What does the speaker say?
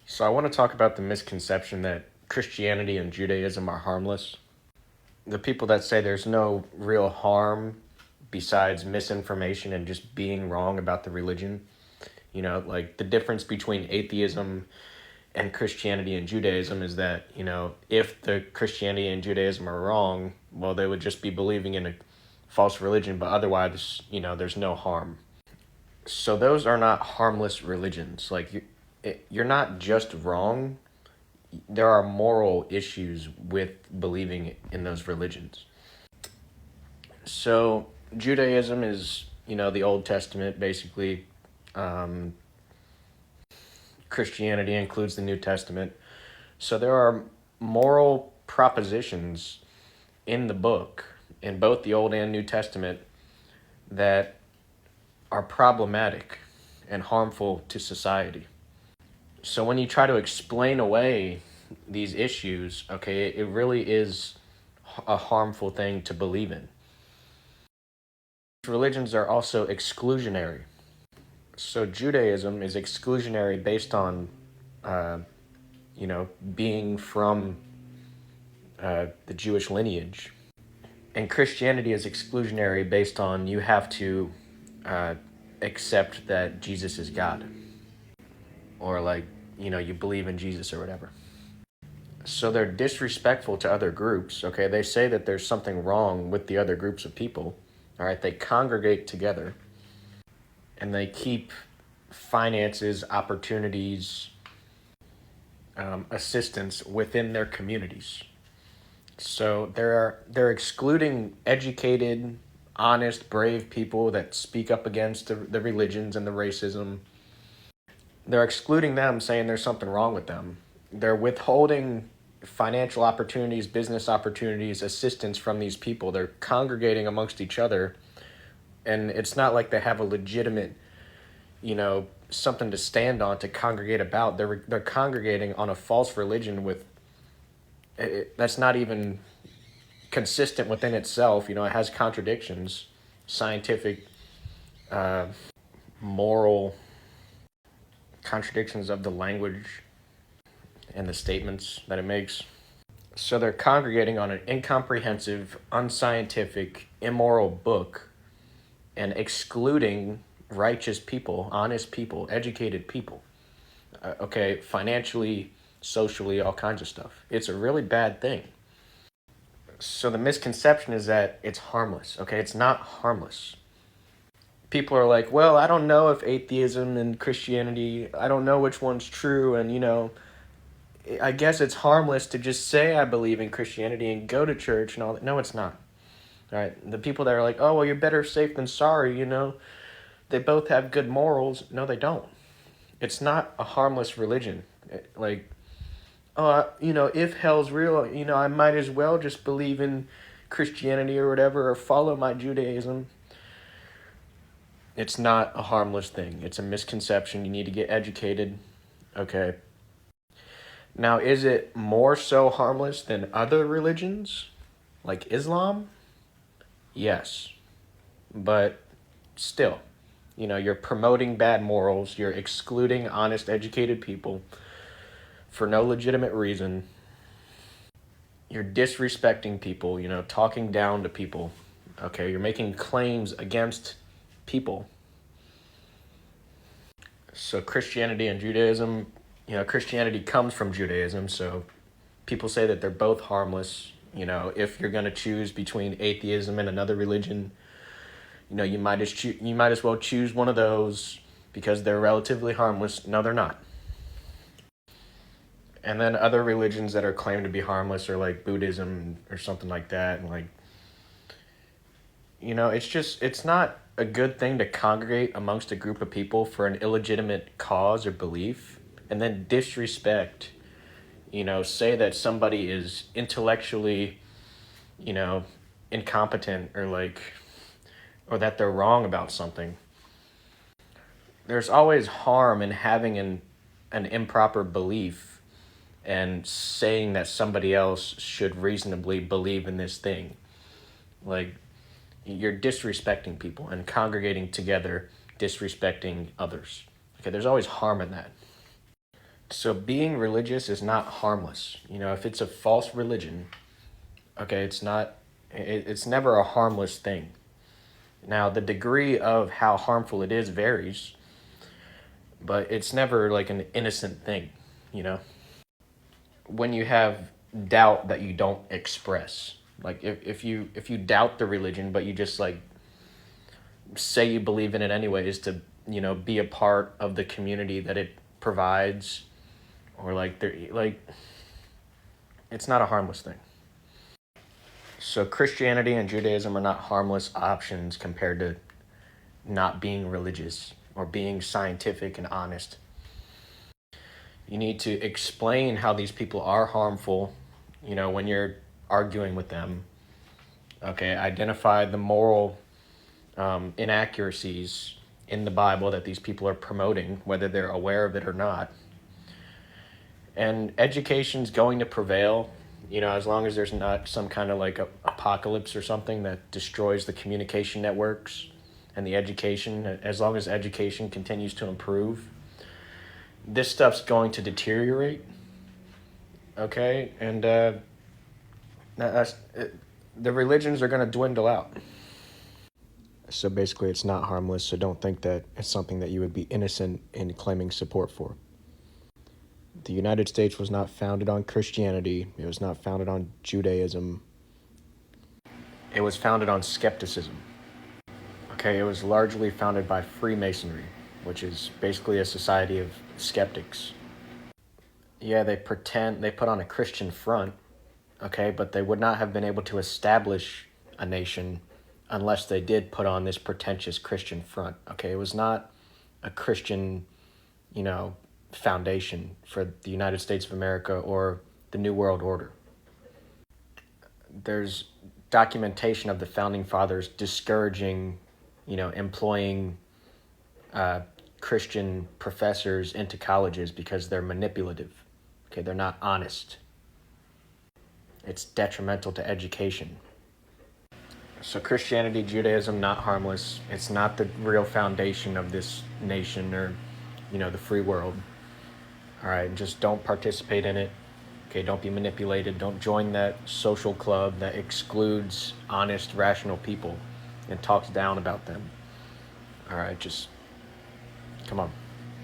So I want to talk about the misconception that Christianity and Judaism are harmless. The people that say there's no real harm besides misinformation and just being wrong about the religion. Like the difference between atheism and Christianity and Judaism is that, if the Christianity and Judaism are wrong, well, they would just be believing in a false religion, but otherwise, there's no harm. So those are not harmless religions. Like you're not just wrong, there are moral issues with believing in those religions. So Judaism is, the Old Testament, basically. Um, Christianity includes the New Testament. So there are moral propositions in the book, in both the Old and New Testament, that are problematic and harmful to society. So when you try to explain away these issues, okay, it really is a harmful thing to believe in. Religions are also exclusionary. So Judaism is exclusionary based on, uh, being from the Jewish lineage. And Christianity is exclusionary based on you have to uh, accept that Jesus is God. Or like, you believe in Jesus or whatever. So they're disrespectful to other groups, okay? They say that there's something wrong with the other groups of people, all right? They congregate together and they keep finances, opportunities, assistance within their communities. So they're excluding educated, honest, brave people that speak up against the religions and the racism. They're excluding them, saying there's something wrong with them. They're withholding financial opportunities, business opportunities, assistance from these people. They're congregating amongst each other, and it's not like they have a legitimate, something to stand on to congregate about. They're congregating on a false religion that's not even consistent within itself. It has contradictions, scientific, moral contradictions of the language and the statements that it makes. So they're congregating on an incomprehensive, unscientific, immoral book and excluding righteous people, honest people, educated people. Okay, financially, socially, all kinds of stuff. It's a really bad thing. So the misconception is that it's harmless. Okay, it's not harmless. People are like, well, I don't know if atheism and Christianity, I don't know which one's true, and I guess it's harmless to just say I believe in Christianity and go to church and all that. No, it's not. All right, the people that are like, oh, well, you're better safe than sorry, they both have good morals. No, they don't. It's not a harmless religion. Like, oh, if hell's real, I might as well just believe in Christianity or whatever, or follow my Judaism. It's not a harmless thing. It's a misconception. You need to get educated. Okay. Now, is it more so harmless than other religions, like Islam? Yes. But still, you're promoting bad morals, you're excluding honest, educated people for no legitimate reason. You're disrespecting people, talking down to people. Okay, you're making claims against people. So Christianity and Judaism, Christianity comes from Judaism, so people say that they're both harmless. If you're going to choose between atheism and another religion, you might as well choose one of those because they're relatively harmless. No, they're not. And then other religions that are claimed to be harmless are like Buddhism or something like that, and like, it's not a good thing to congregate amongst a group of people for an illegitimate cause or belief and then disrespect, say that somebody is intellectually, incompetent or that they're wrong about something. There's always harm in having an improper belief and saying that somebody else should reasonably believe in this thing. Like, you're disrespecting people and congregating together, disrespecting others. Okay, there's always harm in that. So being religious is not harmless. If it's a false religion, okay, it's never a harmless thing. Now, the degree of how harmful it is varies, but it's never like an innocent thing, you know? When you have doubt that you don't express, like if you doubt the religion, but you just like say you believe in it anyways to, be a part of the community that it provides, or like it's not a harmless thing. So Christianity and Judaism are not harmless options compared to not being religious or being scientific and honest. You need to explain how these people are harmful, when you're arguing with them. Okay, identify the moral inaccuracies in the Bible that these people are promoting, whether they're aware of it or not. And education's going to prevail, as long as there's not some kind of like a apocalypse or something that destroys the communication networks and the education. As long as education continues to improve, this stuff's going to deteriorate. Okay, and the religions are going to dwindle out. So basically, it's not harmless. So don't think that it's something that you would be innocent in claiming support for. The United States was not founded on Christianity. It was not founded on Judaism. It was founded on skepticism. Okay, it was largely founded by Freemasonry, which is basically a society of skeptics. Yeah, they put on a Christian front, okay, but they would not have been able to establish a nation unless they did put on this pretentious Christian front. Okay, it was not a Christian, foundation for the United States of America or the New World Order. There's documentation of the founding fathers discouraging, employing Christian professors into colleges because they're manipulative. Okay, they're not honest. It's detrimental to education. So Christianity, Judaism, not harmless. It's not the real foundation of this nation or, the free world. All right, just don't participate in it. Okay, don't be manipulated. Don't join that social club that excludes honest, rational people and talks down about them. All right, just come on.